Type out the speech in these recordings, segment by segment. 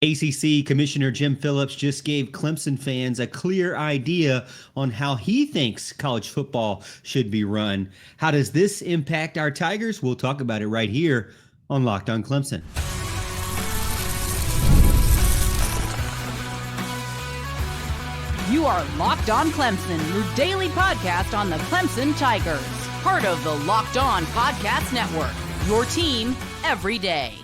ACC Commissioner Jim Phillips just gave Clemson fans a clear idea on how he thinks college football should be run. How does this impact our Tigers? We'll talk about it right here on Locked on Clemson. You are Locked on Clemson, your daily podcast on the Clemson Tigers. Part of the Locked on Podcast Network, your team every day.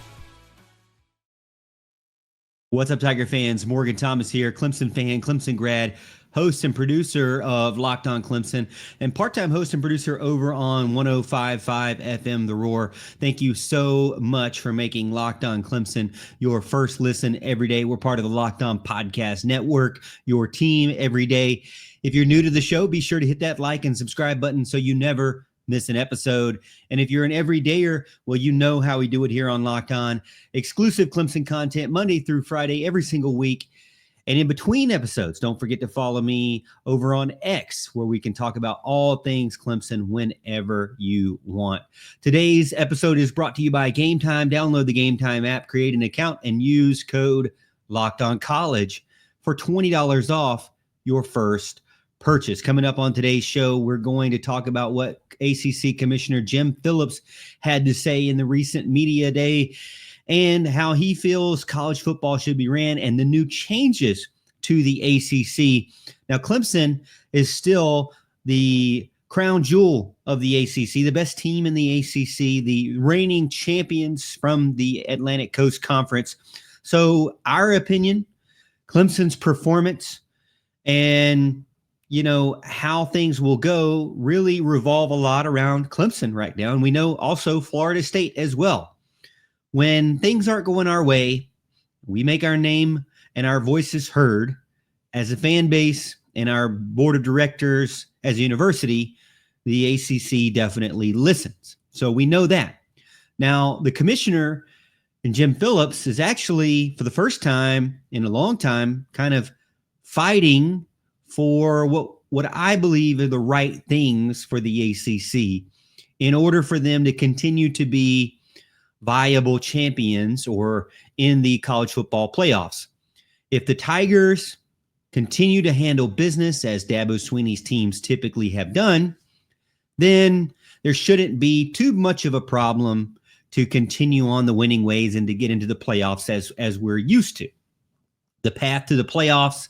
What's up, Tiger fans? Morgan Thomas here, Clemson fan, Clemson grad, host and producer of Locked on Clemson, and part-time host and producer over on 105.5 FM The Roar. Thank you so much for making Locked on Clemson your first listen every day. We're part of the Locked on Podcast Network, your team every day. If you're new to the show, be sure to hit that like and subscribe button so you never miss an episode. And if you're an everydayer, well, you know how we do it here on Locked On. Exclusive Clemson content Monday through Friday every single week. And in between episodes, don't forget to follow me over on X, where we can talk about all things Clemson whenever you want. Today's episode is brought to you by Gametime. Download the Gametime app, create an account, and use code LOCKEDONCollege for $20 off your first purchase. Coming up on today's show, we're going to talk about what ACC Commissioner Jim Phillips had to say in the recent media day and how he feels college football should be ran and the new changes to the ACC. Now, Clemson is still the crown jewel of the ACC, the best team in the ACC, the reigning champions from the Atlantic Coast Conference. So our opinion, Clemson's performance, and how things will go really revolve a lot around Clemson right now. And we know also Florida State as well. When things aren't going our way, we make our name and our voices heard as a fan base and our board of directors as a university. The ACC definitely listens. So we know that. Now, the commissioner and Jim Phillips is actually, for the first time in a long time, kind of fighting for what I believe are the right things for the ACC in order for them to continue to be viable champions or in the college football playoffs. If the Tigers continue to handle business as Dabo Swinney's teams typically have done, then there shouldn't be too much of a problem to continue on the winning ways and to get into the playoffs as we're used to. The path to the playoffs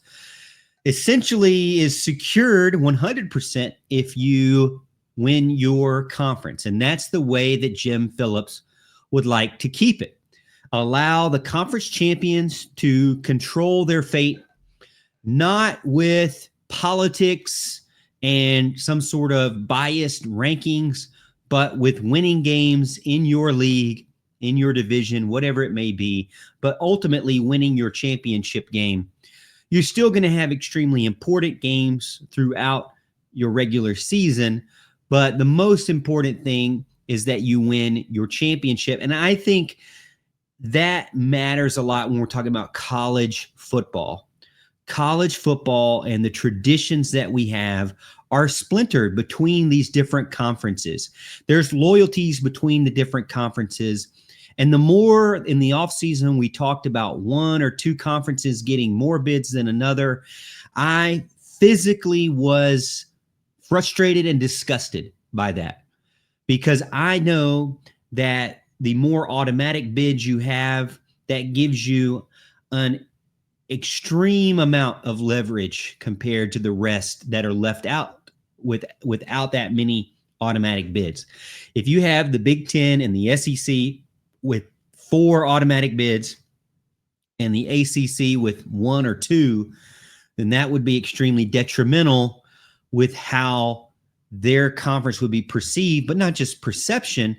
essentially is secured 100% if you win your conference. And that's the way that Jim Phillips would like to keep it. Allow the conference champions to control their fate, not with politics and some sort of biased rankings, but with winning games in your league, in your division, whatever it may be, but ultimately winning your championship game. You're still going to have extremely important games throughout your regular season, but the most important thing is that you win your championship. And I think that matters a lot when we're talking about college football. College football and the traditions that we have are splintered between these different conferences. There's loyalties between the different conferences. And the more in the offseason we talked about one or two conferences getting more bids than another, I physically was frustrated and disgusted by that, because I know that the more automatic bids you have, that gives you an extreme amount of leverage compared to the rest that are left out without that many automatic bids. If you have the Big Ten and the SEC with 4 automatic bids and the ACC with 1 or 2, then that would be extremely detrimental with how their conference would be perceived, but not just perception,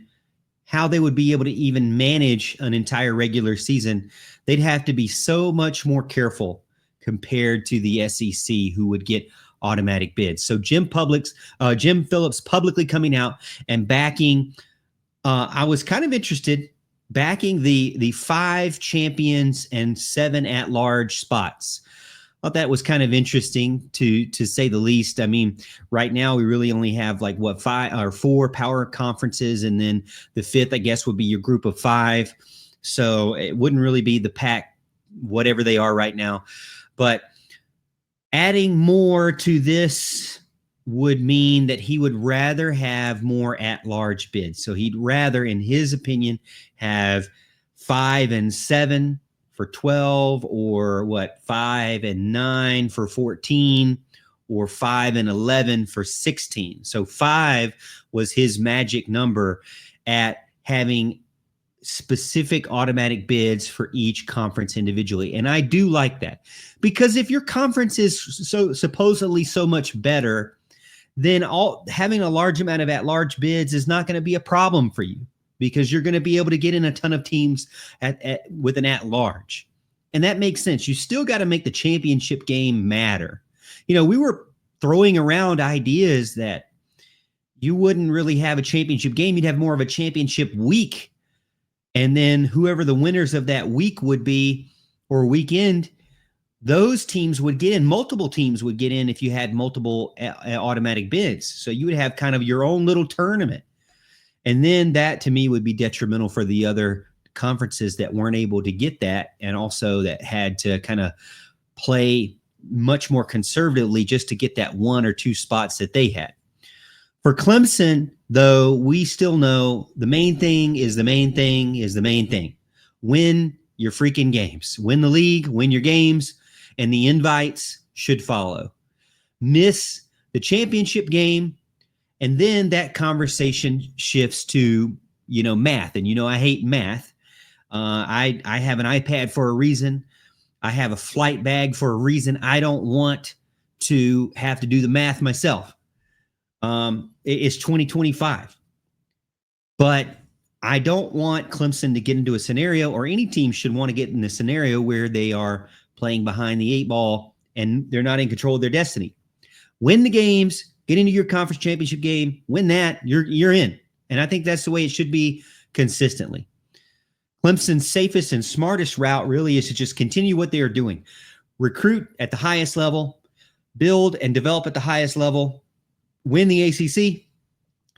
how they would be able to even manage an entire regular season. They'd have to be so much more careful compared to the SEC, who would get automatic bids. So Jim Phillips publicly coming out and backing, I was kind of interested, backing the 5 champions and 7 at-large spots. I thought that was kind of interesting to say the least. I mean, right now we really only have 5 or 4 power conferences, and then the 5th, I guess, would be your group of 5. So it wouldn't really be the whatever they are right now. But adding more to this would mean that he would rather have more at-large bids. So he'd rather, in his opinion, have 5 and 7 for 12, or 5 and 9 for 14, or 5 and 11 for 16. So 5 was his magic number at having specific automatic bids for each conference individually. And I do like that, because if your conference is so supposedly so much better, then having a large amount of at-large bids is not going to be a problem for you, because you're going to be able to get in a ton of teams with an at-large. And that makes sense. You still got to make the championship game matter. We were throwing around ideas that you wouldn't really have a championship game. You'd have more of a championship week. And then whoever the winners of that week would be, or weekend, those teams would get in. Multiple teams would get in if you had multiple automatic bids. So you would have kind of your own little tournament. And then that, to me, would be detrimental for the other conferences that weren't able to get that, and also that had to kind of play much more conservatively just to get that 1 or 2 spots that they had. For Clemson, though, we still know the main thing is the main thing is the main thing. Win your freaking games. Win the league, win your games, and the invites should follow. Miss the championship game, and then that conversation shifts to, math. And, I hate math. I have an iPad for a reason. I have a flight bag for a reason. I don't want to have to do the math myself. It's 2025. But I don't want Clemson to get into a scenario, or any team should want to get in a scenario where they are playing behind the 8 ball and they're not in control of their destiny. Win the games, get into your conference championship game, win that, you're in. And I think that's the way it should be consistently. Clemson's safest and smartest route really is to just continue what they are doing. Recruit at the highest level, build and develop at the highest level, win the ACC,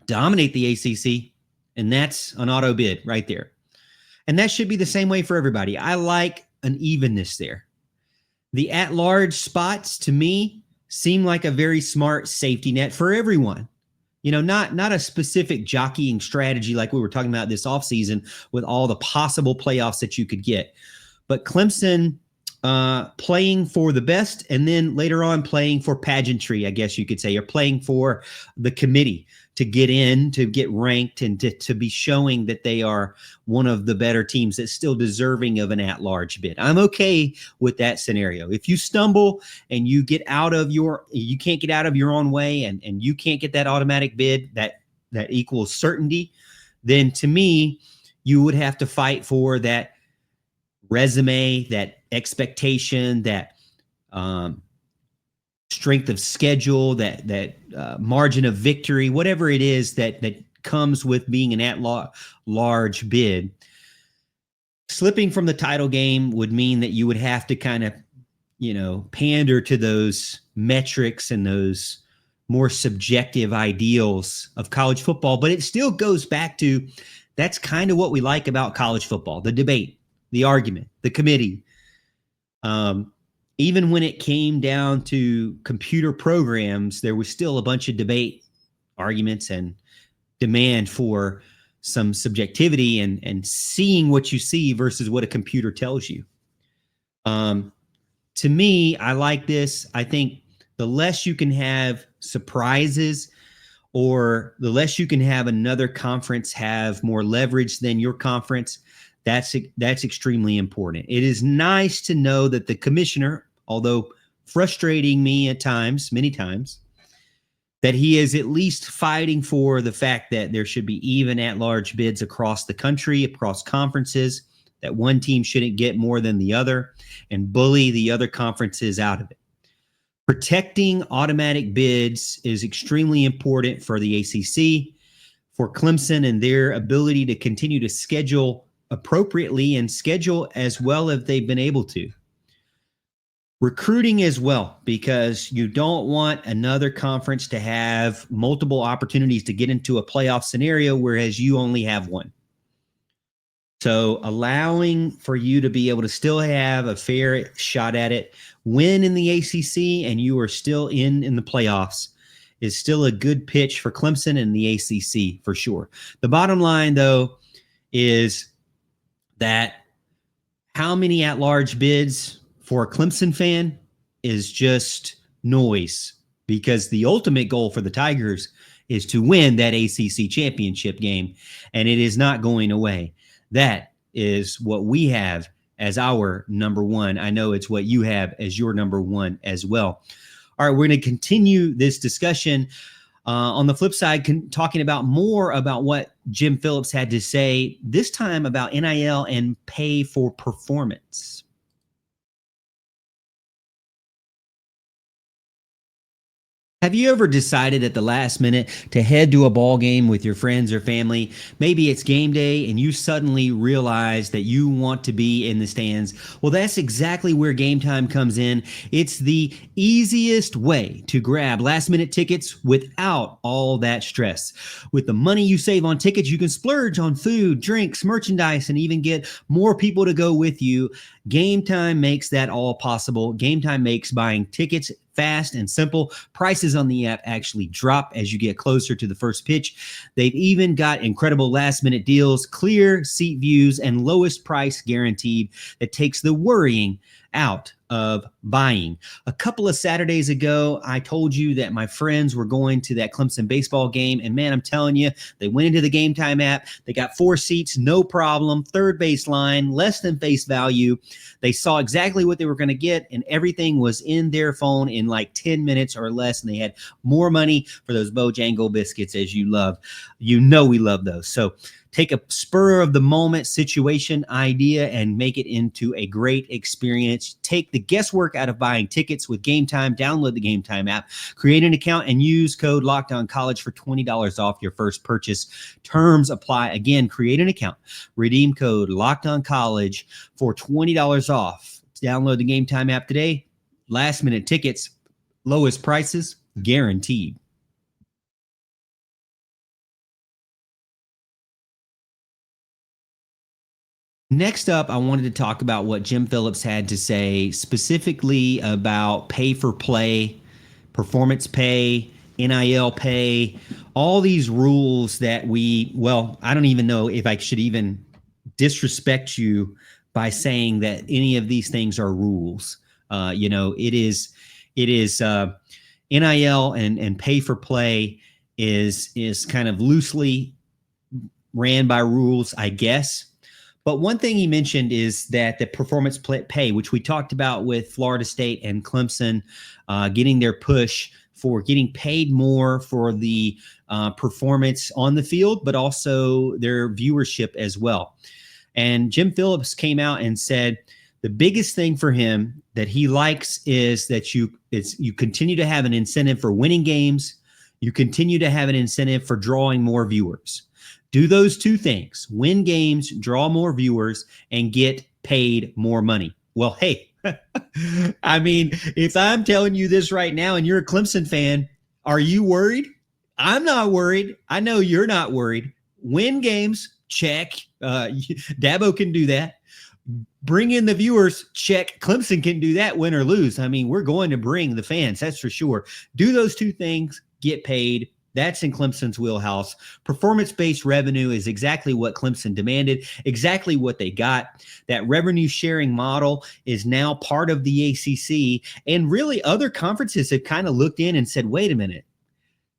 dominate the ACC, and that's an auto bid right there. And that should be the same way for everybody. I like an evenness there. The at-large spots, to me, seem like a very smart safety net for everyone. Not a specific jockeying strategy like we were talking about this offseason with all the possible playoffs that you could get. But Clemson playing for the best, and then later on playing for pageantry, I guess you could say, or playing for the committee to get in, to get ranked, and to be showing that they are one of the better teams that's still deserving of an at-large bid. I'm okay with that scenario. If you stumble and you can't get out of your own way, and you can't get that automatic bid that equals certainty, then to me, you would have to fight for that resume, that expectation, that strength of schedule, that margin of victory, whatever it is that comes with being an at-large bid. Slipping from the title game would mean that you would have to kind of, pander to those metrics and those more subjective ideals of college football. But it still goes back to, that's kind of what we like about college football: the debate, the argument, the committee. Even when it came down to computer programs, there was still a bunch of debate, arguments, and demand for some subjectivity and seeing what you see versus what a computer tells you. To me, I like this. I think the less you can have surprises, or the less you can have another conference have more leverage than your conference, that's extremely important. It is nice to know that the commissioner, although frustrating me at times, many times, that he is at least fighting for the fact that there should be even at-large bids across the country, across conferences, that one team shouldn't get more than the other and bully the other conferences out of it. Protecting automatic bids is extremely important for the ACC, for Clemson, and their ability to continue to schedule appropriately and schedule as well as they've been able to. Recruiting as well, because you don't want another conference to have multiple opportunities to get into a playoff scenario, whereas you only have one. So allowing for you to be able to still have a fair shot at it, win in the ACC, and you are still in the playoffs is still a good pitch for Clemson and the ACC for sure. The bottom line, though, is that how many at-large bids for a Clemson fan is just noise, because the ultimate goal for the Tigers is to win that ACC championship game, and it is not going away. That is what we have as our number one. I know it's what you have as your number one as well. All right, we're going to continue this discussion. On the flip side, talking about more about what Jim Phillips had to say, this time about NIL and pay for performance. Have you ever decided at the last minute to head to a ball game with your friends or family? Maybe it's game day and you suddenly realize that you want to be in the stands. Well, that's exactly where Gametime comes in. It's the easiest way to grab last-minute tickets without all that stress. With the money you save on tickets, you can splurge on food, drinks, merchandise, and even get more people to go with you. Gametime makes that all possible. Gametime makes buying tickets fast and simple. Prices on the app actually drop as you get closer to the first pitch. They've even got incredible last-minute deals, clear seat views, and lowest price guaranteed that takes the worrying out of buying. A couple of Saturdays ago, I told you that my friends were going to that Clemson baseball game, and man, I'm telling you, they went into the Gametime app. They got 4 seats, no problem, third base line, less than face value. They saw exactly what they were going to get, and everything was in their phone in like 10 minutes or less, and they had more money for those Bojangle biscuits, as you love. You know we love those. So take a spur of the moment situation idea and make it into a great experience. Take the guesswork out of buying tickets with Gametime. Download the Gametime app, create an account, and use code LOCKEDONCollege for $20 off your first purchase. Terms apply. Again, create an account, redeem code LOCKEDONCollege for $20 off. Download the Gametime app today. Last minute tickets, lowest prices guaranteed. Next up, I wanted to talk about what Jim Phillips had to say specifically about pay for play, performance pay, NIL pay, all these rules that I don't even know if I should even disrespect you by saying that any of these things are rules. It is NIL and pay for play is kind of loosely ran by rules, I guess. But one thing he mentioned is that the performance pay, which we talked about with Florida State and Clemson, getting their push for getting paid more for the performance on the field, but also their viewership as well. And Jim Phillips came out and said the biggest thing for him that he likes is that you continue to have an incentive for winning games. You continue to have an incentive for drawing more viewers. Do those two things: win games, draw more viewers, and get paid more money. Well, hey, I mean, if I'm telling you this right now and you're a Clemson fan, are you worried? I'm not worried. I know you're not worried. Win games, check. Dabo can do that. Bring in the viewers, check. Clemson can do that, win or lose. I mean, we're going to bring the fans, that's for sure. Do those two things, get paid. That's in Clemson's wheelhouse. Performance-based revenue is exactly what Clemson demanded, exactly what they got. That revenue sharing model is now part of the ACC, and really other conferences have kind of looked in and said, wait a minute,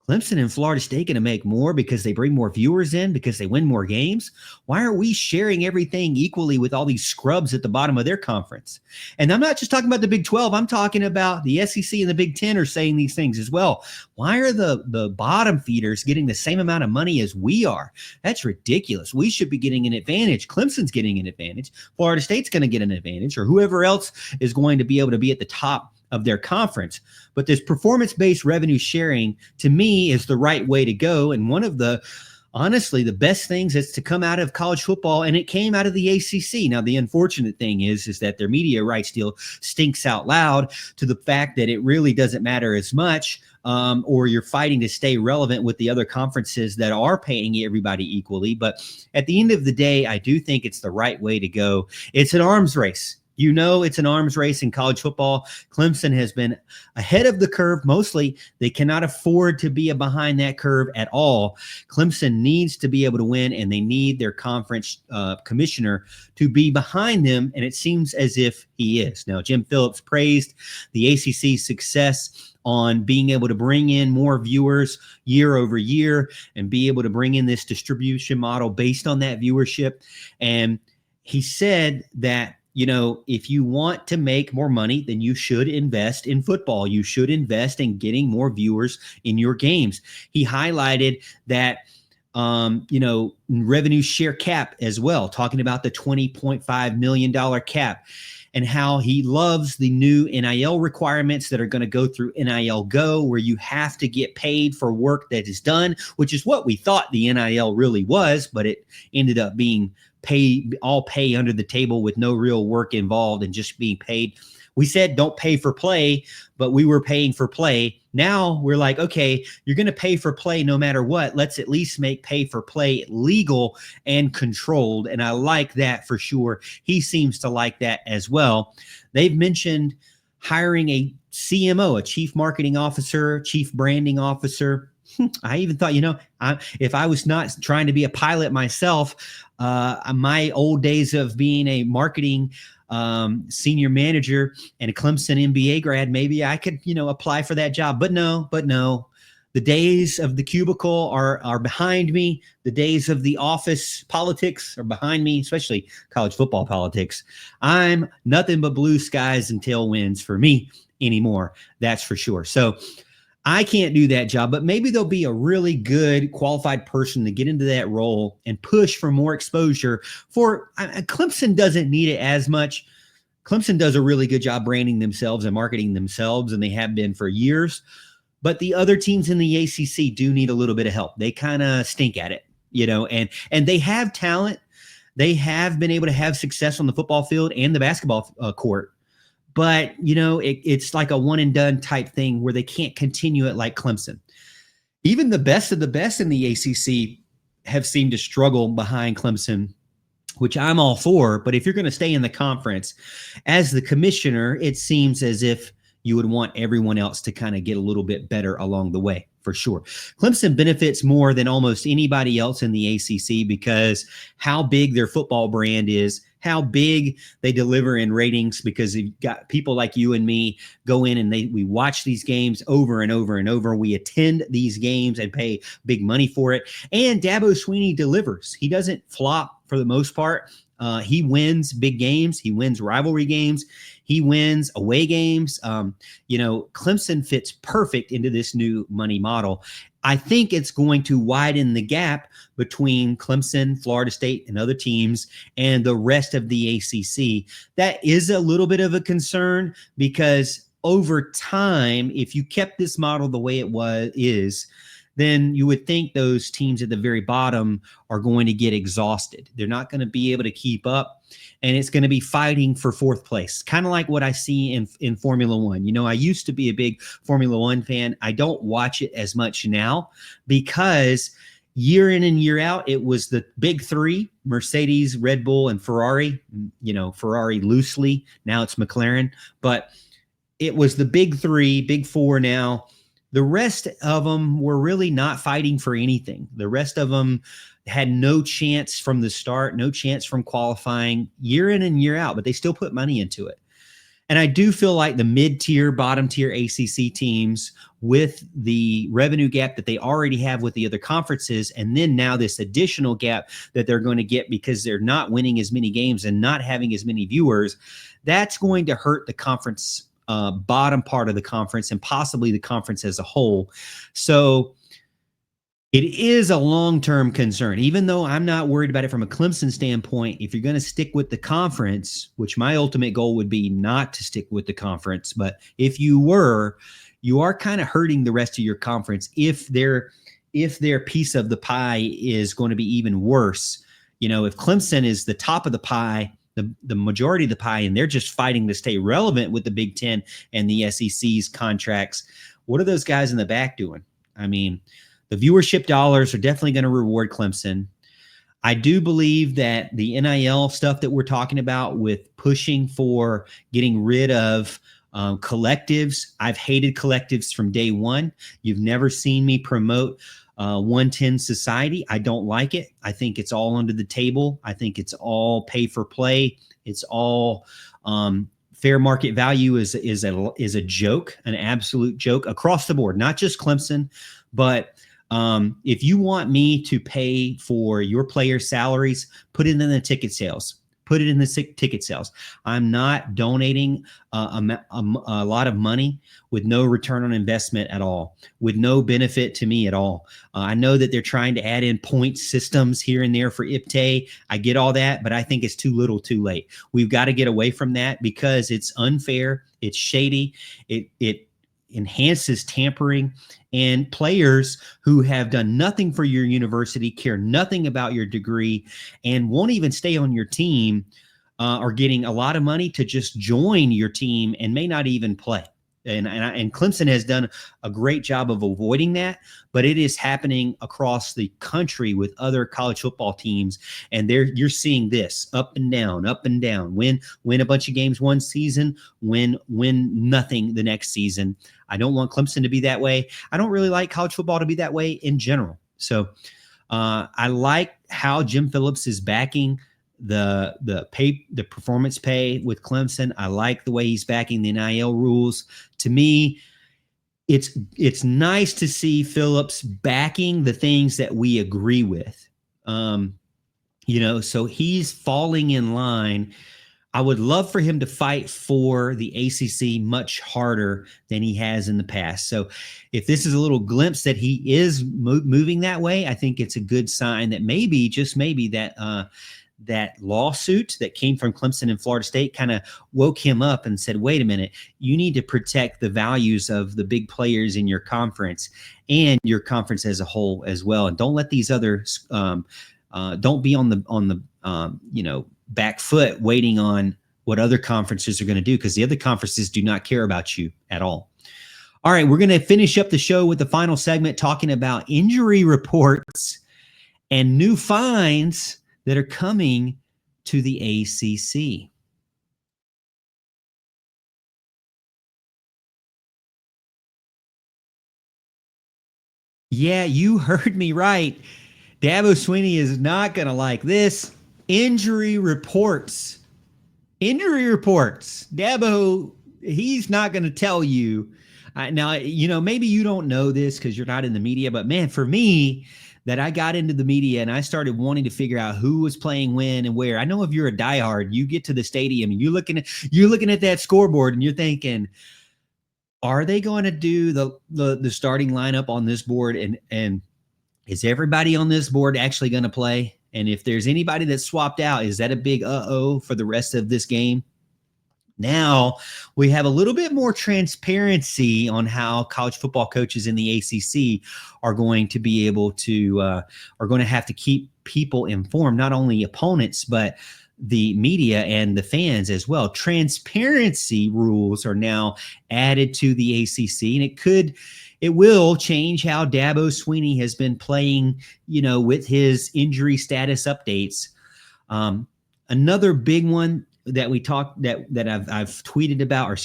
Clemson and Florida State going to make more because they bring more viewers in, because they win more games? Why are we sharing everything equally with all these scrubs at the bottom of their conference? And I'm not just talking about the Big 12. I'm talking about the SEC and the Big 10 are saying these things as well. Why are the bottom feeders getting the same amount of money as we are? That's ridiculous. We should be getting an advantage. Clemson's getting an advantage. Florida State's going to get an advantage, or whoever else is going to be able to be at the top of their conference. But this performance-based revenue sharing, to me, is the right way to go. And one of the, honestly, the best things that's to come out of college football, and it came out of the ACC. Now, the unfortunate thing is that their media rights deal stinks out loud to the fact that it really doesn't matter as much. or you're fighting to stay relevant with the other conferences that are paying everybody equally. But at the end of the day, I do think it's the right way to go. It's an arms race. It's an arms race in college football. Clemson has been ahead of the curve. Mostly, they cannot afford to be behind that curve at all. Clemson needs to be able to win, and they need their conference commissioner to be behind them, and it seems as if he is. Now, Jim Phillips praised the ACC's success on being able to bring in more viewers year over year and be able to bring in this distribution model based on that viewership. And he said that, if you want to make more money, then you should invest in football. You should invest in getting more viewers in your games. He highlighted that, revenue share cap as well, talking about the $20.5 million cap and how he loves the new NIL requirements that are going to go through NIL Go, where you have to get paid for work that is done, which is what we thought the NIL really was, but it ended up being pay under the table with no real work involved and just being paid. We said don't pay for play, but we were paying for play. Now we're like, okay, you're going to pay for play no matter what. Let's at least make pay for play legal and controlled. And I like that for sure. He seems to like that as well. They've mentioned hiring a CMO, a chief marketing officer, chief branding officer. I even thought, if I was not trying to be a pilot myself, my old days of being a marketing senior manager and a Clemson MBA grad, maybe I could, apply for that job. But no, the days of the cubicle are behind me. The days of the office politics are behind me, especially college football politics. I'm nothing but blue skies and tailwinds for me anymore. That's for sure. So I can't do that job, but maybe there'll be a really good qualified person to get into that role and push for more exposure. Clemson doesn't need it as much. Clemson does a really good job branding themselves and marketing themselves, and they have been for years. But the other teams in the ACC do need a little bit of help. They kind of stink at it, and they have talent. They have been able to have success on the football field and the basketball court. But, it's like a one and done type thing where they can't continue it like Clemson. Even the best of the best in the ACC have seemed to struggle behind Clemson, which I'm all for. But if you're going to stay in the conference as the commissioner, it seems as if you would want everyone else to kind of get a little bit better along the way, for sure. Clemson benefits more than almost anybody else in the ACC because how big their football brand is, how big they deliver in ratings, because you've got people like you and me go in and we watch these games over and over and over. We attend these games and pay big money for it. And Dabo Swinney delivers. He doesn't flop for the most part. He wins big games. He wins rivalry games. He wins away games. Clemson fits perfect into this new money model. I think it's going to widen the gap between Clemson, Florida State, and other teams and the rest of the ACC. That is a little bit of a concern because over time, if you kept this model the way it is, then you would think those teams at the very bottom are going to get exhausted. They're not going to be able to keep up, and it's going to be fighting for fourth place, kind of like what I see in Formula One. I used to be a big Formula One fan. I don't watch it as much now because year in and year out, it was the big three: Mercedes, Red Bull, and Ferrari. Ferrari loosely. Now it's McLaren, but it was the big three, big four now. The rest of them were really not fighting for anything. The rest of them had no chance from the start, no chance from qualifying year in and year out, but they still put money into it. And I do feel like the mid-tier, bottom-tier ACC teams, with the revenue gap that they already have with the other conferences, and then now this additional gap that they're going to get because they're not winning as many games and not having as many viewers, that's going to hurt the conference bottom part of the conference and possibly the conference as a whole. So it is a long-term concern, even though I'm not worried about it from a Clemson standpoint. If you're going to stick with the conference, which my ultimate goal would be not to stick with the conference, but if you are kind of hurting the rest of your conference if their piece of the pie is going to be even worse. If Clemson is the top of the pie, the majority of the pie, and they're just fighting to stay relevant with the Big Ten and the SEC's contracts, what are those guys in the back doing? I mean, the viewership dollars are definitely going to reward Clemson. I do believe that the NIL stuff that we're talking about with pushing for getting rid of collectives. I've hated collectives from day one. You've never seen me promote 110 society. I don't like it. I think it's all under the table. I think it's all pay for play. It's all fair market value is a joke, an absolute joke across the board, not just Clemson, but if you want me to pay for your players' salaries, put it in the ticket sales. Put it in the ticket sales. I'm not donating a lot of money with no return on investment at all, with no benefit to me at all. I know that they're trying to add in point systems here and there for IPTAY. I get all that, but I think it's too little too late. We've got to get away from that because it's unfair. It's shady. It enhances tampering, and players who have done nothing for your university, care nothing about your degree, and won't even stay on your team are getting a lot of money to just join your team and may not even play. And Clemson has done a great job of avoiding that, but it is happening across the country with other college football teams. And you're seeing this up and down, win a bunch of games one season, win nothing the next season. I don't want Clemson to be that way. I don't really like college football to be that way in general. So I like how Jim Phillips is backing the performance pay with Clemson. I like the way he's backing the NIL rules. To me, it's nice to see Phillips backing the things that we agree with. So he's falling in line. I would love for him to fight for the ACC much harder than he has in the past. So if this is a little glimpse that he is moving that way, I think it's a good sign that maybe, just maybe, that lawsuit that came from Clemson and Florida State kind of woke him up and said, wait a minute, you need to protect the values of the big players in your conference and your conference as a whole as well. And don't let these others, don't be on the back foot waiting on what other conferences are going to do, because the other conferences do not care about you at all. All right, we're going to finish up the show with the final segment talking about injury reports and new fines that are coming to the ACC. Yeah, you heard me right. Dabo Swinney is not going to like this. Injury reports. Dabo, he's not going to tell you. Now, maybe you don't know this because you're not in the media, but man, for me, that I got into the media and I started wanting to figure out who was playing when and where. I know if you're a diehard, you get to the stadium and you're looking at that scoreboard and you're thinking, are they going to do the starting lineup on this board? And is everybody on this board actually going to play? And if there's anybody that's swapped out, is that a big uh-oh for the rest of this game? Now we have a little bit more transparency on how college football coaches in the ACC are going to be able to, are going to have to keep people informed, not only opponents, but the media and the fans as well. Transparency rules are now added to the ACC, and it will change how Dabo Swinney has been playing, with his injury status updates. Another big one that we talked that I've tweeted about, or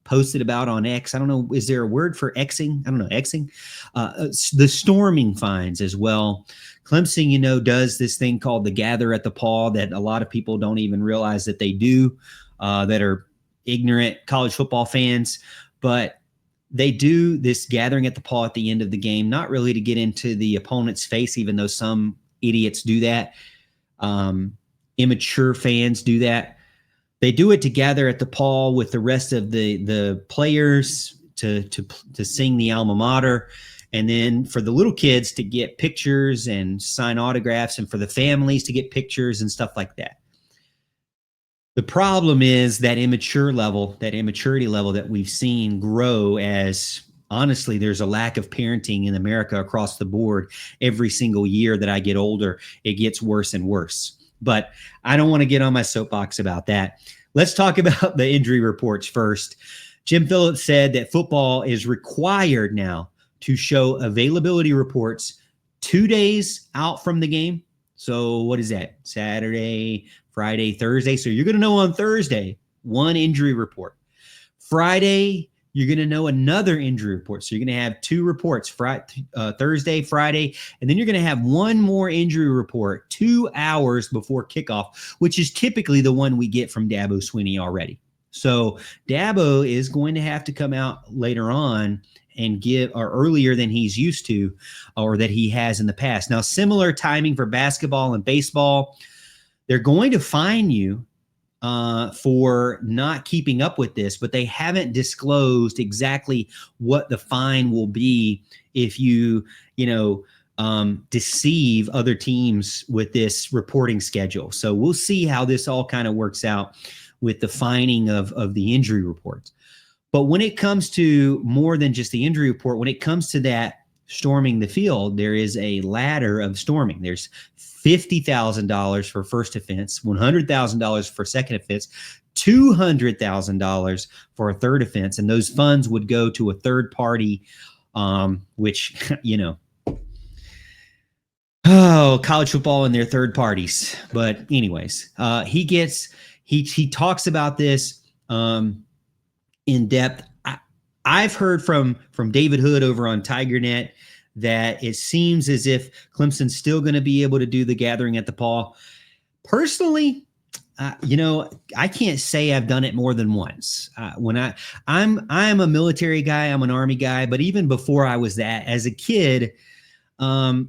posted about on X. I don't know. Is there a word for Xing? I don't know. Xing. The storming fines as well. Clemson, does this thing called the gather at the paw that a lot of people don't even realize that they do, that are ignorant college football fans. But they do this gathering at the paw at the end of the game, not really to get into the opponent's face, even though some idiots do that. Immature fans do that. They do it to gather at the paw with the rest of the players to sing the alma mater, and then for the little kids to get pictures and sign autographs, and for the families to get pictures and stuff like that. The problem is that immaturity level that we've seen grow as, honestly, there's a lack of parenting in America across the board. Every single year that I get older, it gets worse and worse. But I don't want to get on my soapbox about that. Let's talk about the injury reports first. Jim Phillips said that football is required now to show availability reports 2 days out from the game. So what is that? Saturday, Friday, Thursday. So you're going to know on Thursday, one injury report. Friday, you're going to know another injury report. So you're going to have 2 reports, Thursday, Friday, and then you're going to have one more injury report 2 hours before kickoff, which is typically the one we get from Dabo Swinney already. So Dabo is going to have to come out later on and give, or earlier than he's used to, or that he has in the past. Now, similar timing for basketball and baseball. They're going to fine you for not keeping up with this, but they haven't disclosed exactly what the fine will be if you deceive other teams with this reporting schedule. So we'll see how this all kind of works out with the fining of the injury reports. But when it comes to more than just the injury report, when it comes to that storming the field, there is a ladder of storming. There's $50,000 for first offense, $100,000 for second offense, $200,000 for a third offense. And those funds would go to a third party, which, college football and their third parties. But anyways, he talks about this in depth. I've heard from David Hood over on TigerNet that it seems as if Clemson's still going to be able to do the gathering at the Paul. Personally, I can't say I've done it more than once. I'm a military guy, I'm an Army guy, but even before I was that, as a kid, I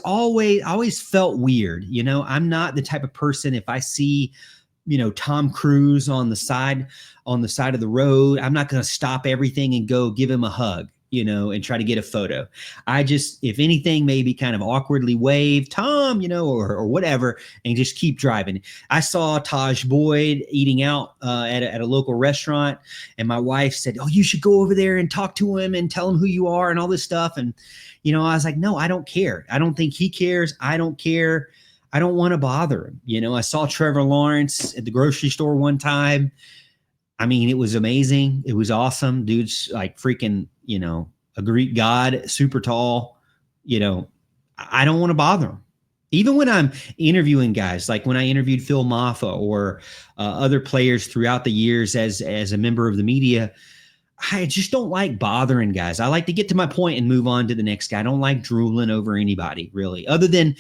always felt weird. I'm not the type of person, if I see Tom Cruise on the side of the road, I'm not going to stop everything and go give him a hug, and try to get a photo. I just, if anything, maybe kind of awkwardly wave, Tom, or whatever, and just keep driving. I saw Taj Boyd eating out at a local restaurant, and my wife said, "Oh, you should go over there and talk to him and tell him who you are and all this stuff." And, I was like, no, I don't care. I don't think he cares. I don't care. I don't want to bother him. I saw Trevor Lawrence at the grocery store one time. I mean, it was amazing. It was awesome. Dude's like freaking, a Greek god, super tall. I don't want to bother him. Even when I'm interviewing guys, like when I interviewed Phil Maffa or other players throughout the years as a member of the media, I just don't like bothering guys. I like to get to my point and move on to the next guy. I don't like drooling over anybody, really, other than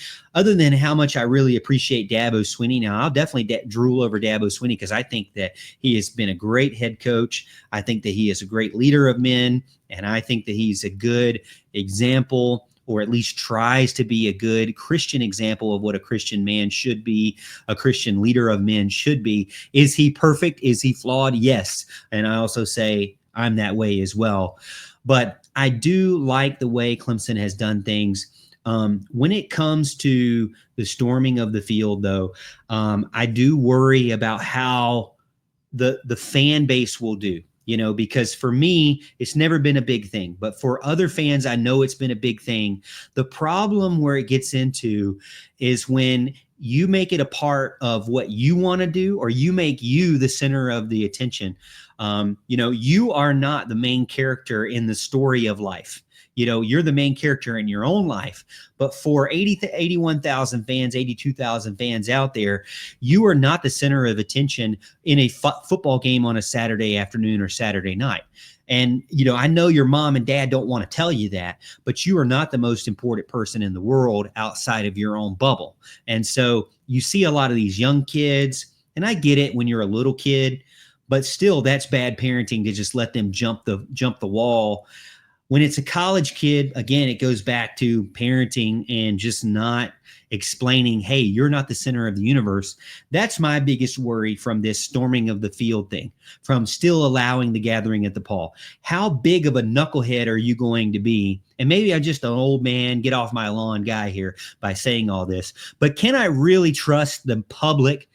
how much I really appreciate Dabo Swinney. Now, I'll definitely drool over Dabo Swinney because I think that he has been a great head coach. I think that he is a great leader of men, and I think that he's a good example, or at least tries to be a good Christian example of what a Christian man should be, a Christian leader of men should be. Is he perfect? Is he flawed? Yes. And I also say I'm that way as well. But I do like the way Clemson has done things. When it comes to the storming of the field, though, I do worry about how the fan base will do. Because for me, it's never been a big thing. But for other fans, I know it's been a big thing. The problem where it gets into is when you make it a part of what you want to do, or you make you the center of the attention. You are not the main character in the story of life. You're the main character in your own life. But for 80 to 81,000 fans, 82,000 fans out there, you are not the center of attention in a football game on a Saturday afternoon or Saturday night. And, I know your mom and dad don't want to tell you that, but you are not the most important person in the world outside of your own bubble. And so you see a lot of these young kids, and I get it when you're a little kid, but still that's bad parenting to just let them jump the wall. When it's a college kid, again, it goes back to parenting and just not explaining, hey, you're not the center of the universe. That's my biggest worry from this storming of the field thing, from still allowing the gathering at the Paul. How big of a knucklehead are you going to be? And maybe I'm just an old man, get off my lawn guy here by saying all this, but can I really trust the public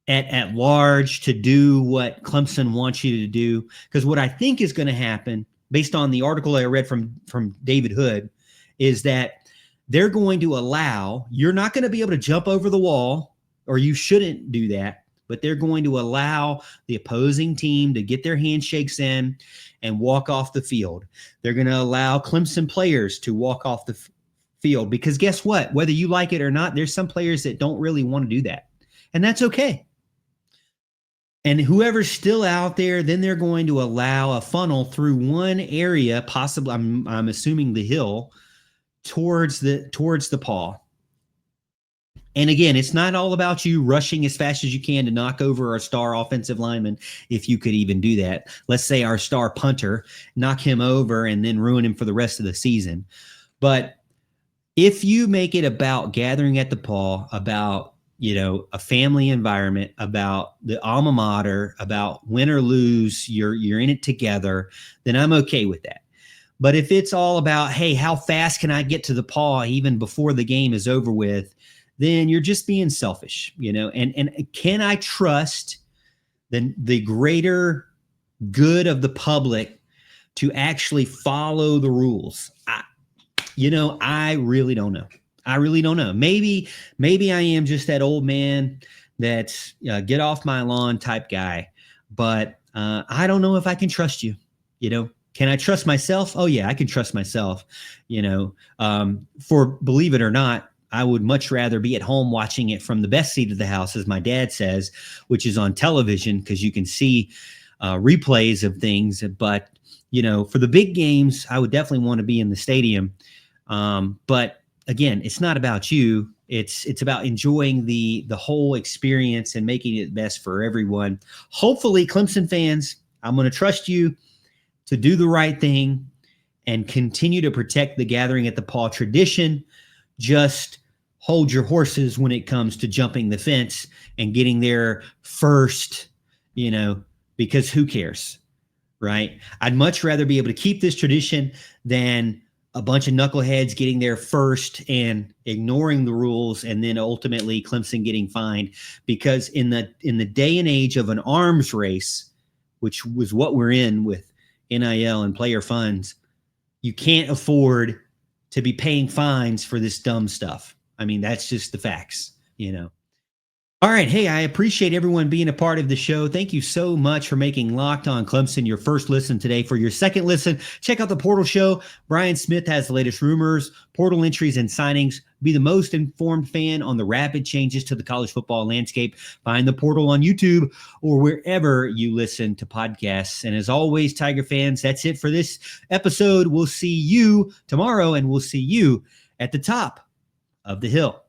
at large to do what Clemson wants you to do? Because what I think is going to happen, based on the article I read from David Hood, is that they're going to allow, you're not going to be able to jump over the wall, or you shouldn't do that, but they're going to allow the opposing team to get their handshakes in and walk off the field. They're going to allow Clemson players to walk off the field because guess what? Whether you like it or not, there's some players that don't really want to do that. And that's okay. And whoever's still out there, then they're going to allow a funnel through one area, possibly, I'm assuming the hill, towards the paw. And again, it's not all about you rushing as fast as you can to knock over our star offensive lineman, if you could even do that. Let's say our star punter, knock him over and then ruin him for the rest of the season. But if you make it about gathering at the paw, about a family environment, about the alma mater, about win or lose, you're in it together, then I'm okay with that. But if it's all about, hey, how fast can I get to the paw even before the game is over with, then you're just being selfish, and can I trust the greater good of the public to actually follow the rules? I really don't know. I really don't know. Maybe I am just that old man that's get off my lawn type guy, but I don't know if I can trust you. Can I trust myself? Oh yeah, I can trust myself. For believe it or not, I would much rather be at home watching it from the best seat of the house, as my dad says, which is on television because you can see replays of things. But for the big games, I would definitely want to be in the stadium. But again, it's not about you. It's about enjoying the whole experience and making it best for everyone. Hopefully, Clemson fans, I'm going to trust you to do the right thing and continue to protect the gathering at the paw tradition. Just hold your horses when it comes to jumping the fence and getting there first, because who cares, right? I'd much rather be able to keep this tradition than a bunch of knuckleheads getting there first and ignoring the rules, and then ultimately Clemson getting fined. Because in the day and age of an arms race, which was what we're in with NIL and player funds, you can't afford to be paying fines for this dumb stuff. I mean, that's just the facts, All right. Hey, I appreciate everyone being a part of the show. Thank you so much for making Locked On Clemson your first listen today. For your second listen, check out the Portal Show. Brian Smith has the latest rumors, portal entries, and signings. Be the most informed fan on the rapid changes to the college football landscape. Find the Portal on YouTube or wherever you listen to podcasts. And as always, Tiger fans, that's it for this episode. We'll see you tomorrow, and we'll see you at the top of the hill.